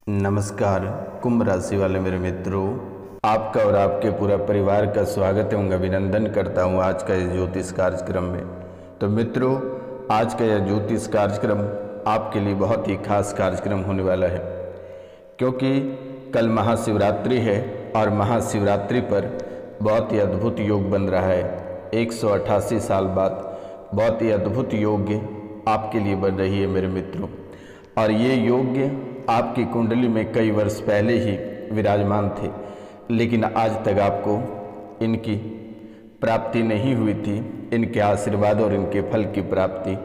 नमस्कार कुंभ राशि वाले मेरे मित्रों, आपका और आपके पूरा परिवार का स्वागत एवं अभिनंदन करता हूं आज का इस ज्योतिष कार्यक्रम में। तो मित्रों, आज का यह ज्योतिष कार्यक्रम आपके लिए बहुत ही खास कार्यक्रम होने वाला है, क्योंकि कल महाशिवरात्रि है और महाशिवरात्रि पर बहुत ही अद्भुत योग बन रहा है। 188 साल बाद बहुत ही अद्भुत योग आपके लिए बन रही है मेरे मित्रों। और ये योग आपकी कुंडली में कई वर्ष पहले ही विराजमान थे, लेकिन आज तक आपको इनकी प्राप्ति नहीं हुई थी। इनके आशीर्वाद और इनके फल की प्राप्ति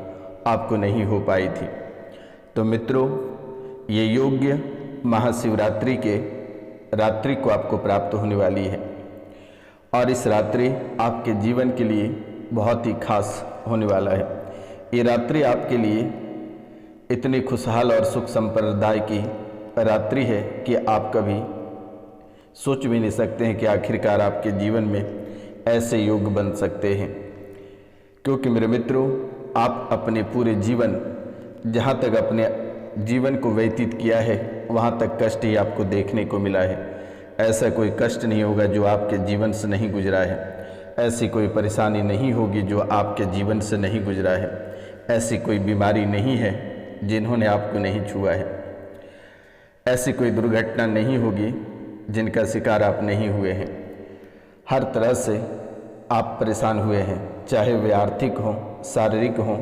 आपको नहीं हो पाई थी। तो मित्रों, ये योग्य महाशिवरात्रि के रात्रि को आपको प्राप्त होने वाली है और इस रात्रि आपके जीवन के लिए बहुत ही खास होने वाला है। ये रात्रि आपके लिए इतनी खुशहाल और सुख संप्रदाय की रात्रि है कि आप कभी सोच भी नहीं सकते हैं कि आखिरकार आपके जीवन में ऐसे योग बन सकते हैं। क्योंकि मेरे मित्रों, आप अपने पूरे जीवन, जहाँ तक अपने जीवन को व्यतीत किया है, वहाँ तक कष्ट ही आपको देखने को मिला है। ऐसा कोई कष्ट नहीं होगा जो आपके जीवन से नहीं गुजरा है। ऐसी कोई परेशानी नहीं होगी जो आपके जीवन से नहीं गुजरा है। ऐसी कोई बीमारी नहीं है जिन्होंने आपको नहीं छुआ है। ऐसी कोई दुर्घटना नहीं होगी जिनका शिकार आप नहीं हुए हैं। हर तरह से आप परेशान हुए हैं, चाहे वे आर्थिक हों, शारीरिक हों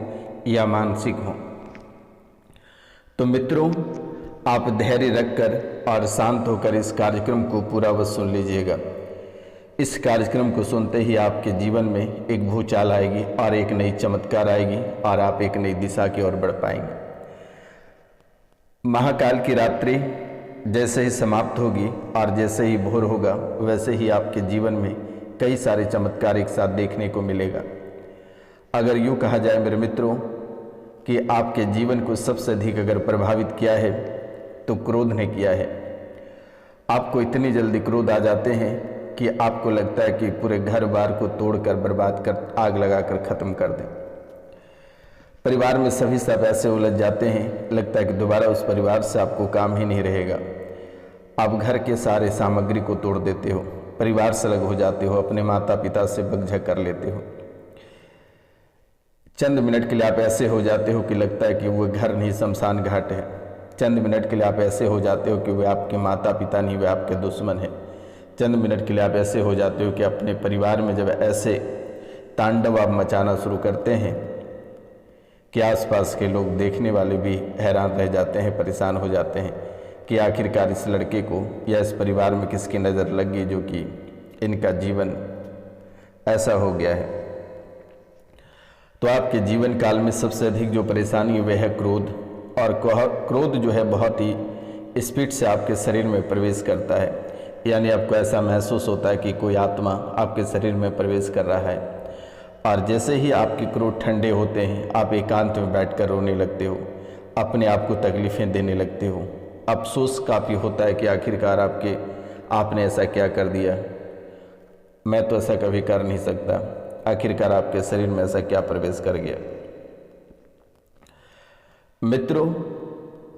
या मानसिक हों। तो मित्रों, आप धैर्य रखकर और शांत होकर इस कार्यक्रम को पूरा वक्त सुन लीजिएगा। इस कार्यक्रम को सुनते ही आपके जीवन में एक भूचाल आएगी और एक नई चमत्कार आएगी और आप एक नई दिशा की ओर बढ़ पाएंगे। महाकाल की रात्रि जैसे ही समाप्त होगी और जैसे ही भोर होगा, वैसे ही आपके जीवन में कई सारे चमत्कार एक साथ देखने को मिलेगा। अगर यूँ कहा जाए मेरे मित्रों कि आपके जीवन को सबसे अधिक अगर प्रभावित किया है तो क्रोध ने किया है। आपको इतनी जल्दी क्रोध आ जाते हैं कि आपको लगता है कि पूरे घर बार को तोड़कर, बर्बाद कर, आग लगाकर ख़त्म कर दें। परिवार में सभी सब ऐसे उलझ जाते हैं, लगता है कि दोबारा उस परिवार से आपको काम ही नहीं रहेगा। आप घर के सारे सामग्री को तोड़ देते हो, परिवार से अलग हो जाते हो, अपने माता पिता से बकझक कर लेते हो। चंद मिनट के लिए आप ऐसे हो जाते हो कि लगता है कि वो घर नहीं शमशान घाट है। चंद मिनट के लिए आप ऐसे हो जाते हो कि वे आपके माता पिता नहीं, वे आपके दुश्मन हैं। चंद मिनट के लिए आप ऐसे हो जाते हो कि अपने परिवार में जब ऐसे तांडव आप मचाना शुरू करते हैं कि आसपास के लोग, देखने वाले भी हैरान रह जाते हैं, परेशान हो जाते हैं कि आखिरकार इस लड़के को या इस परिवार में किसकी नज़र लग गई जो कि इनका जीवन ऐसा हो गया है। तो आपके जीवन काल में सबसे अधिक जो परेशानी है वह है क्रोध। और क्रोध जो है बहुत ही स्पीड से आपके शरीर में प्रवेश करता है, यानी आपको ऐसा महसूस होता है कि कोई आत्मा आपके शरीर में प्रवेश कर रहा है। और जैसे ही आपके क्रोध ठंडे होते हैं, आप एकांत में बैठकर रोने लगते हो, अपने आप को तकलीफ़ें देने लगते हो। अफसोस काफ़ी होता है कि आखिरकार आपने ऐसा क्या कर दिया, मैं तो ऐसा कभी कर नहीं सकता, आखिरकार आपके शरीर में ऐसा क्या प्रवेश कर गया। मित्रों,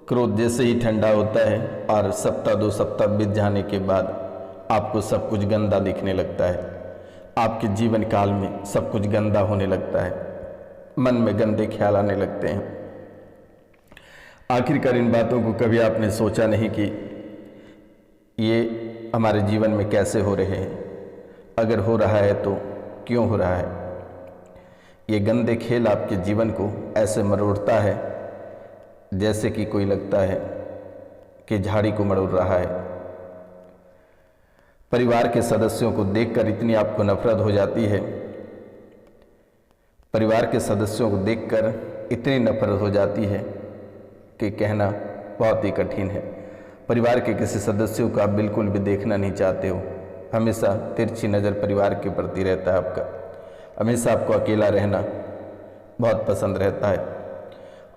क्रोध जैसे ही ठंडा होता है और सप्ताह 2 सप्ताह बीत जाने के बाद आपको सब कुछ गंदा दिखने लगता है। आपके जीवन काल में सब कुछ गंदा होने लगता है, मन में गंदे ख्याल आने लगते हैं। आखिरकार इन बातों को कभी आपने सोचा नहीं कि ये हमारे जीवन में कैसे हो रहे हैं? अगर हो रहा है तो क्यों हो रहा है? ये गंदे खेल आपके जीवन को ऐसे मरोड़ता है जैसे कि कोई लगता है कि झाड़ी को मरोड़ रहा है। परिवार के सदस्यों को देखकर इतनी आपको नफरत हो जाती है, परिवार के सदस्यों को देखकर इतनी नफरत हो जाती है कि कहना बहुत ही कठिन है। परिवार के किसी सदस्यों को आप बिल्कुल भी देखना नहीं चाहते हो। हमेशा तिरछी नज़र परिवार के प्रति रहता है आपका। हमेशा आपको अकेला रहना बहुत पसंद रहता है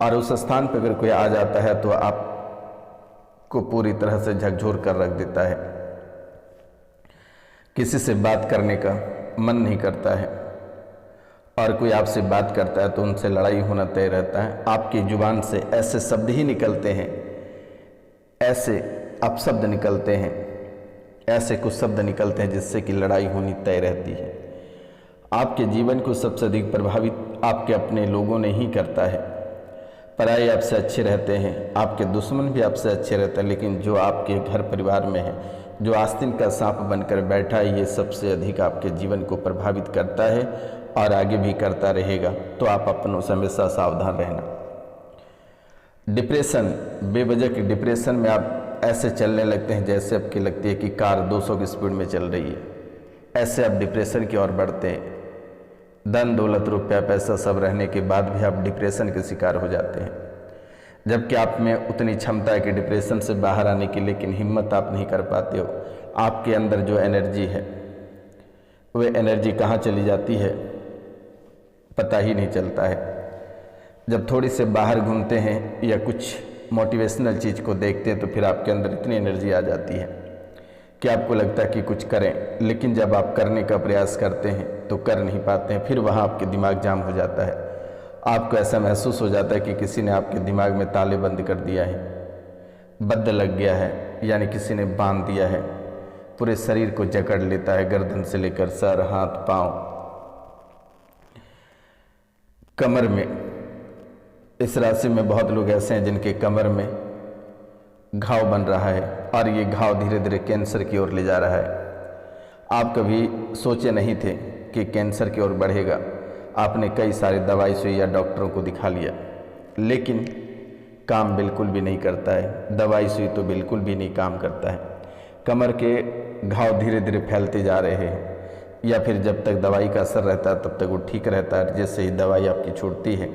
और उस स्थान पर अगर कोई आ जाता है तो आपको पूरी तरह से झकझोर कर रख देता है। किसी से बात करने का मन नहीं करता है और कोई आपसे बात करता है तो उनसे लड़ाई होना तय रहता है। आपकी जुबान से ऐसे शब्द ही निकलते हैं, ऐसे अपशब्द निकलते हैं, ऐसे कुछ शब्द निकलते हैं जिससे कि लड़ाई होनी तय रहती है। आपके जीवन को सबसे अधिक प्रभावित आपके अपने लोगों ने ही करता है। पराये आपसे अच्छे रहते हैं, आपके दुश्मन भी आपसे अच्छे रहते हैं, लेकिन जो आपके घर परिवार में है, जो आस्तीन का सांप बनकर बैठा है, ये सबसे अधिक आपके जीवन को प्रभावित करता है और आगे भी करता रहेगा। तो आप अपनों से हमेशा सावधान रहना। डिप्रेशन, बेवजह के डिप्रेशन में आप ऐसे चलने लगते हैं जैसे आपकी लगती है कि कार 200 की स्पीड में चल रही है। ऐसे आप डिप्रेशन की ओर बढ़ते हैं। धन दौलत रुपया पैसा सब रहने के बाद भी आप डिप्रेशन के शिकार हो जाते हैं, जबकि आप में उतनी क्षमता है कि डिप्रेशन से बाहर आने की, लेकिन हिम्मत आप नहीं कर पाते हो। आपके अंदर जो एनर्जी है वह एनर्जी कहाँ चली जाती है पता ही नहीं चलता है। जब थोड़ी से बाहर घूमते हैं या कुछ मोटिवेशनल चीज़ को देखते हैं तो फिर आपके अंदर इतनी एनर्जी आ जाती है कि आपको लगता है कि कुछ करें, लेकिन जब आप करने का प्रयास करते हैं तो कर नहीं पाते हैं। फिर वहाँ आपके दिमाग जाम हो जाता है। आपको ऐसा महसूस हो जाता है कि किसी ने आपके दिमाग में ताले बंद कर दिया है, बद्द लग गया है, यानी किसी ने बांध दिया है। पूरे शरीर को जकड़ लेता है, गर्दन से लेकर सर, हाथ, पाँव, कमर में। इस राशि में बहुत लोग ऐसे हैं जिनके कमर में घाव बन रहा है और ये घाव धीरे धीरे कैंसर की ओर ले जा रहा है। आप कभी सोचे नहीं थे कि कैंसर की ओर बढ़ेगा। आपने कई सारे दवाई सुई या डॉक्टरों को दिखा लिया, लेकिन काम बिल्कुल भी नहीं करता है। दवाई सुई तो बिल्कुल भी नहीं काम करता है। कमर के घाव धीरे धीरे फैलते जा रहे हैं, या फिर जब तक दवाई का असर रहता है तब तक वो ठीक रहता है। जैसे ही दवाई आपकी छूटती है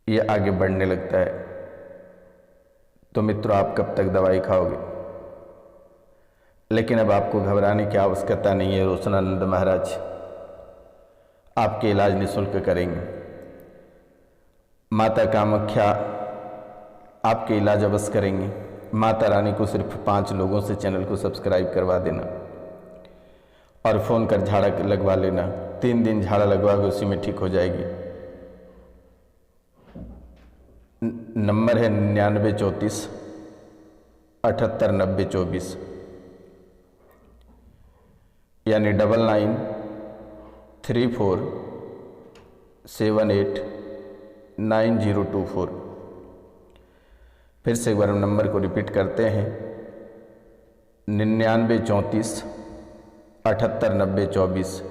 ये आगे बढ़ने लगता है। तो मित्रों, आप कब तक दवाई खाओगे? लेकिन अब आपको घबराने की आवश्यकता नहीं है। रोशनानंद महाराज आपके इलाज निःशुल्क करेंगे। माता कामाख्या आपके इलाज अवश्य करेंगे। माता रानी को सिर्फ 5 लोगों से चैनल को सब्सक्राइब करवा देना और फ़ोन कर झाड़ा लगवा लेना। 3 दिन झाड़ा लगवा के उसी में ठीक हो जाएगी। नंबर है 9934 789024, यानी 9934789024। फिर से एक बार नंबर को रिपीट करते हैं, 9934 789024,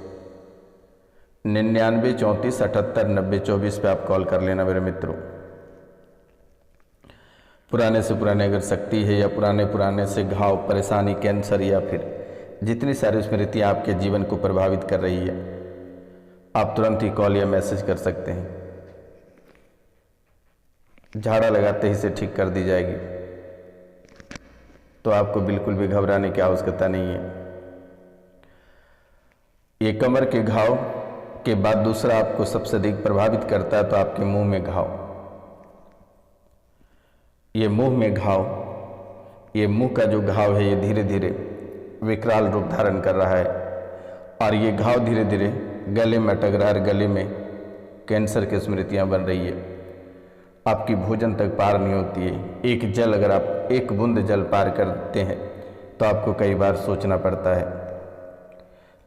9934 789024 पे आप कॉल कर लेना मेरे मित्रों। पुराने से पुराने अगर शक्ति है या पुराने से घाव, परेशानी, कैंसर या फिर जितनी सारी स्मृतियाँ आपके जीवन को प्रभावित कर रही है, आप तुरंत ही कॉल या मैसेज कर सकते हैं। झाड़ा लगाते ही से ठीक कर दी जाएगी। तो आपको बिल्कुल भी घबराने की आवश्यकता नहीं है। ये कमर के घाव के बाद दूसरा आपको सबसे अधिक प्रभावित करता है तो आपके मुंह में घाव। ये मुंह में घाव, ये मुंह का जो घाव है ये धीरे धीरे विकराल रूप धारण कर रहा है और ये घाव धीरे धीरे गले में अटक रहा है। गले में कैंसर की स्मृतियां बन रही है। आपकी भोजन तक पार नहीं होती है। एक जल, अगर आप एक बूंद जल पार करते हैं तो आपको कई बार सोचना पड़ता है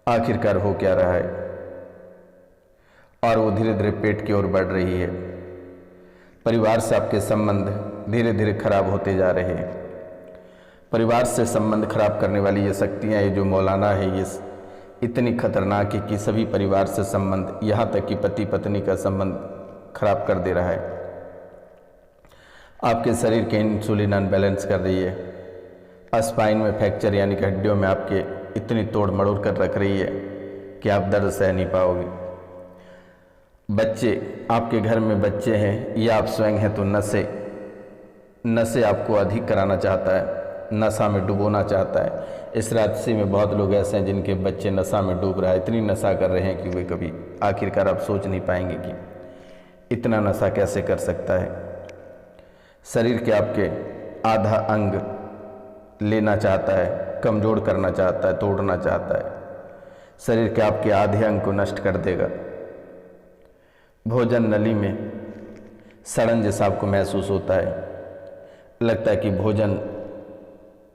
आखिरकार हो क्या रहा है। और वो धीरे धीरे पेट की ओर बढ़ रही है। परिवार से आपके संबंध धीरे धीरे खराब होते जा रहे हैं। परिवार से संबंध खराब करने वाली ये शक्तियाँ, ये जो मौलाना है, ये इतनी खतरनाक है कि सभी परिवार से संबंध, यहाँ तक कि पति पत्नी का संबंध खराब कर दे रहा है। आपके शरीर के इंसुलिन अनबैलेंस कर रही है। स्पाइन में फ्रैक्चर यानी कि हड्डियों में आपके इतनी तोड़ मड़ोड़ कर रख रही है कि आप दर्द सह नहीं पाओगे। बच्चे, आपके घर में बच्चे हैं या आप स्वयं हैं तो नशे आपको अधिक कराना चाहता है, नशा में डुबोना चाहता है। इस राशि में बहुत लोग ऐसे हैं जिनके बच्चे नशा में डूब रहा है। इतनी नशा कर रहे हैं कि वे कभी आखिरकार आप सोच नहीं पाएंगे कि इतना नशा कैसे कर सकता है। शरीर के आपके आधा अंग लेना चाहता है, कमज़ोर करना चाहता है, तोड़ना चाहता है। शरीर के आपके आधे अंग को नष्ट कर देगा। भोजन नली में सड़न जैसा आपको महसूस होता है। लगता है कि भोजन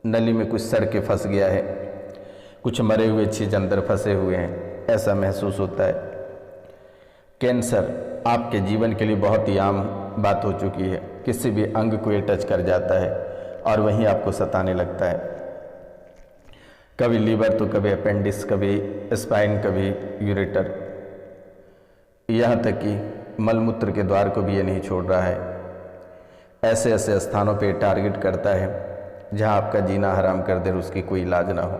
नली में कुछ सड़ के फंस गया है, कुछ मरे हुए चीज अंदर फंसे हुए हैं, ऐसा महसूस होता है। कैंसर आपके जीवन के लिए बहुत ही आम बात हो चुकी है। किसी भी अंग को ये टच कर जाता है और वहीं आपको सताने लगता है। कभी लीवर तो कभी अपेंडिक्स, कभी स्पाइन, कभी यूरेटर, यहाँ तक कि मलमूत्र के द्वार को भी ये नहीं छोड़ रहा है। ऐसे ऐसे स्थानों पे टारगेट करता है जहाँ आपका जीना हराम कर दे और उसकी कोई इलाज ना हो।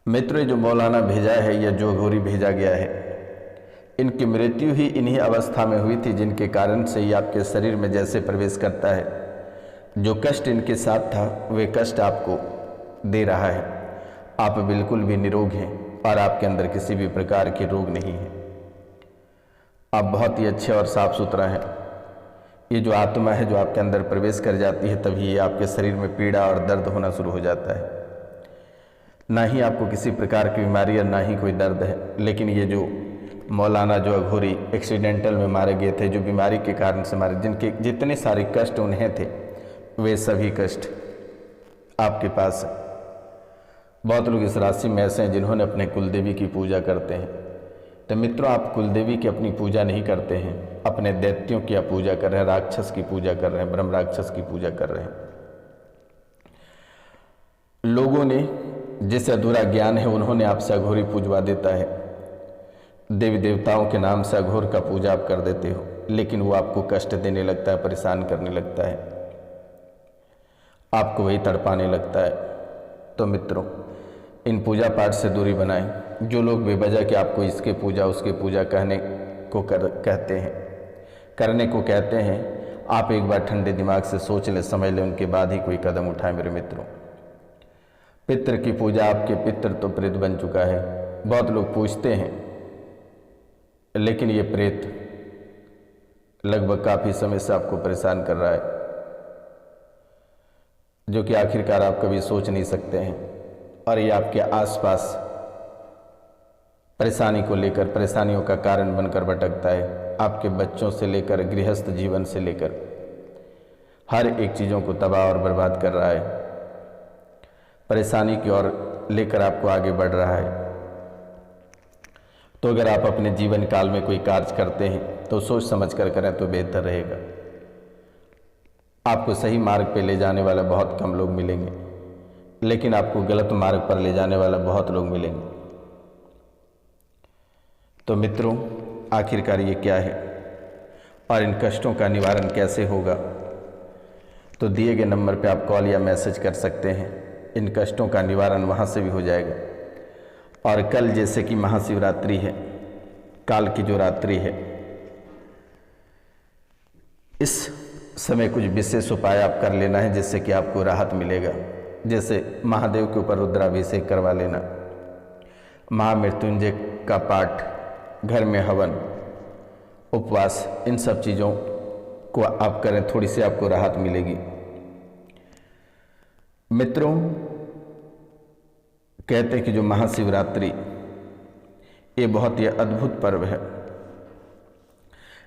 मित्रों, जो मौलाना भेजा है या जो घोरी भेजा गया है, इनकी मृत्यु ही इन्हीं अवस्था में हुई थी जिनके कारण से ही आपके शरीर में जैसे प्रवेश करता है, जो कष्ट इनके साथ था वे कष्ट आपको दे रहा है। आप बिल्कुल भी निरोग हैं और आपके अंदर किसी भी प्रकार के रोग नहीं है। आप बहुत ही अच्छे और साफ सुथरा हैं। ये जो आत्मा है जो आपके अंदर प्रवेश कर जाती है, तभी ये आपके शरीर में पीड़ा और दर्द होना शुरू हो जाता है। ना ही आपको किसी प्रकार की बीमारी और ना ही कोई दर्द है। लेकिन ये जो मौलाना जो अघोरी एक्सीडेंटल में मारे गए थे, जो बीमारी के कारण से मारे, जिनके जितने सारे कष्ट उन्हें थे, वे सभी कष्ट आपके पास है। बहुत लोग इस राशि में ऐसे हैं जिन्होंने अपने कुलदेवी की पूजा करते हैं। तो मित्रों, आप कुलदेवी की अपनी पूजा नहीं करते हैं, अपने दैत्यों की आप पूजा कर रहे हैं, राक्षस की पूजा कर रहे हैं, ब्रह्म राक्षस की पूजा कर रहे हैं। लोगों ने जिसे अधूरा ज्ञान है उन्होंने आपसे अघोरी पूजवा देता है। देवी देवताओं के नाम से अघोर का पूजा आप कर देते हो, लेकिन वो आपको कष्ट देने लगता है, परेशान करने लगता है, आपको वही तड़पाने लगता है। तो मित्रों, इन पूजा पाठ से दूरी बनाएं। जो लोग बेवजह के आपको इसके पूजा उसके पूजा कहने को कहते हैं, करने को कहते हैं, आप एक बार ठंडे दिमाग से सोच लें, समझ लें, उनके बाद ही कोई कदम उठाएं। मेरे मित्रों, पितृ की पूजा, आपके पितृ तो प्रेत बन चुका है। बहुत लोग पूछते हैं, लेकिन ये प्रेत लगभग काफ़ी समय से आपको परेशान कर रहा है, जो कि आखिरकार आप कभी सोच नहीं सकते हैं। और ये आपके आसपास परेशानी को लेकर, परेशानियों का कारण बनकर भटकता है। आपके बच्चों से लेकर, गृहस्थ जीवन से लेकर हर एक चीज़ों को तबाह और बर्बाद कर रहा है। परेशानी की ओर लेकर आपको आगे बढ़ रहा है। तो अगर आप अपने जीवन काल में कोई कार्य करते हैं तो सोच समझ कर करें तो बेहतर रहेगा। आपको सही मार्ग पे ले जाने वाला बहुत कम लोग मिलेंगे, लेकिन आपको गलत मार्ग पर ले जाने वाला बहुत लोग मिलेंगे। तो मित्रों, आखिरकार ये क्या है और इन कष्टों का निवारण कैसे होगा? तो दिए गए नंबर पे आप कॉल या मैसेज कर सकते हैं। इन कष्टों का निवारण वहाँ से भी हो जाएगा। और कल जैसे कि महाशिवरात्रि है, काल की जो रात्रि है, इस समय कुछ विशेष उपाय आप कर लेना है जिससे कि आपको राहत मिलेगा। जैसे महादेव के ऊपर रुद्राभिषेक करवा लेना, महामृत्युंजय का पाठ, घर में हवन, उपवास, इन सब चीज़ों को आप करें, थोड़ी सी आपको राहत मिलेगी। मित्रों, कहते हैं कि जो महाशिवरात्रि ये बहुत ही अद्भुत पर्व है।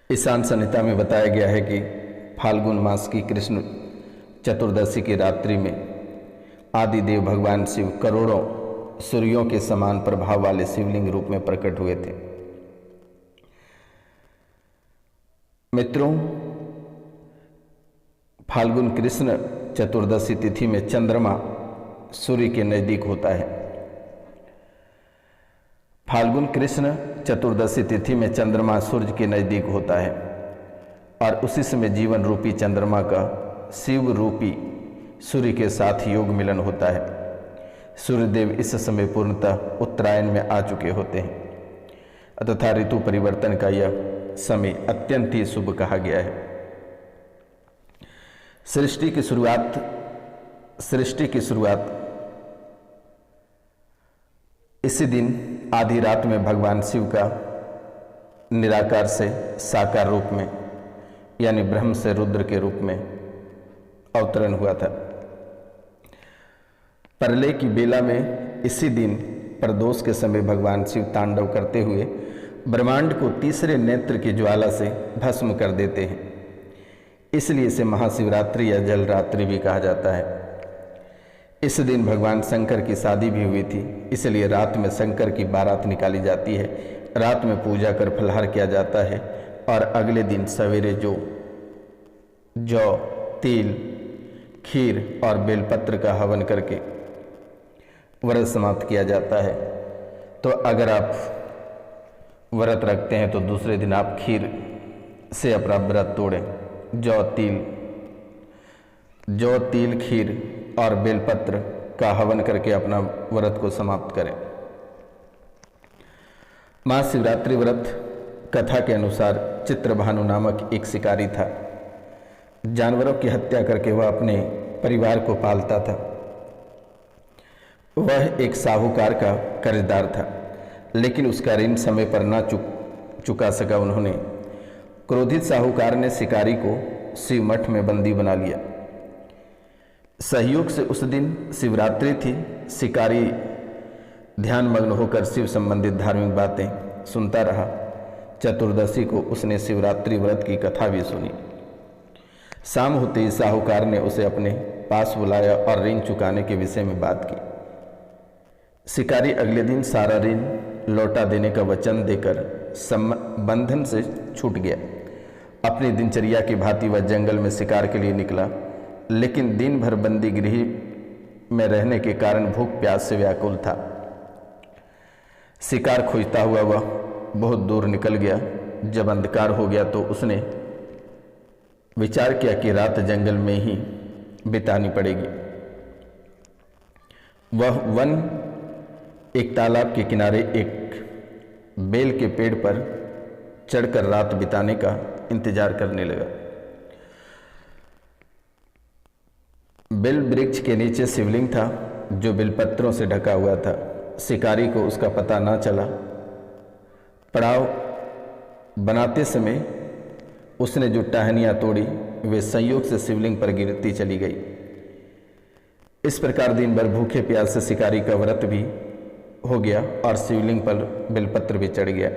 ईशान संहिता में बताया गया है कि फाल्गुन मास की कृष्ण चतुर्दशी की रात्रि में आदिदेव भगवान शिव करोड़ों सूर्यों के समान प्रभाव वाले शिवलिंग रूप में प्रकट हुए थे। मित्रों, फाल्गुन कृष्ण चतुर्दशी तिथि में चंद्रमा सूर्य के नजदीक होता है। फाल्गुन कृष्ण चतुर्दशी तिथि में चंद्रमा सूर्य के नजदीक होता है और उसी समय जीवन रूपी चंद्रमा का शिव रूपी सूर्य के साथ योग मिलन होता है। सूर्यदेव इस समय पूर्णतः उत्तरायण में आ चुके होते हैं तथा ऋतु परिवर्तन का यह समय अत्यंत ही शुभ कहा गया है। सृष्टि की शुरुआत इसी दिन आधी रात में भगवान शिव का निराकार से साकार रूप में, यानी ब्रह्म से रुद्र के रूप में अवतरण हुआ था। प्रलय की बेला में इसी दिन प्रदोष के समय भगवान शिव तांडव करते हुए ब्रह्मांड को तीसरे नेत्र की ज्वाला से भस्म कर देते हैं। इसलिए इसे महाशिवरात्रि या जल रात्रि भी कहा जाता है। इस दिन भगवान शंकर की शादी भी हुई थी, इसलिए रात में शंकर की बारात निकाली जाती है। रात में पूजा कर फलाहार किया जाता है और अगले दिन सवेरे जौ, तिल, खीर और बेलपत्र का हवन करके व्रत समाप्त किया जाता है। तो अगर आप व्रत रखते हैं तो दूसरे दिन आप खीर से अपना व्रत तोड़ें। जौ, तिल, खीर और बेलपत्र का हवन करके अपना व्रत को समाप्त करें। महाशिवरात्रि व्रत कथा के अनुसार चित्रभानु नामक एक शिकारी था। जानवरों की हत्या करके वह अपने परिवार को पालता था। वह एक साहूकार का कर्जदार था, लेकिन उसका ऋण समय पर ना चुका सका। उन्होंने क्रोधित साहूकार ने शिकारी को शिव मठ में बंदी बना लिया। सहयोग से उस दिन शिवरात्रि थी। शिकारी ध्यान मग्न होकर शिव संबंधित धार्मिक बातें सुनता रहा। चतुर्दशी को उसने शिवरात्रि व्रत की कथा भी सुनी। शाम होते ही साहूकार ने उसे अपने पास बुलाया और ऋण चुकाने के विषय में बात की। शिकारी अगले दिन सारा ऋण लौटा देने का वचन देकर बंधन से छूट गया। अपनी दिनचर्या की भांति वह जंगल में शिकार के लिए निकला, लेकिन दिन भर बंदी गृह में रहने के कारण भूख प्यास से व्याकुल था। शिकार खोजता हुआ वह बहुत दूर निकल गया। जब अंधकार हो गया तो उसने विचार किया कि रात जंगल में ही बितानी पड़ेगी। वह वन एक तालाब के किनारे एक बेल के पेड़ पर चढ़कर रात बिताने का इंतजार करने लगा। बेल वृक्ष के नीचे शिवलिंग था जो बेलपत्रों से ढका हुआ था। शिकारी को उसका पता ना चला। पड़ाव बनाते समय उसने जो टहनियाँ तोड़ी वे संयोग से शिवलिंग पर गिरती चली गई। इस प्रकार दिन भर भूखे प्यास से शिकारी का व्रत भी हो गया और शिवलिंग पर बेलपत्र भी चढ़ गया।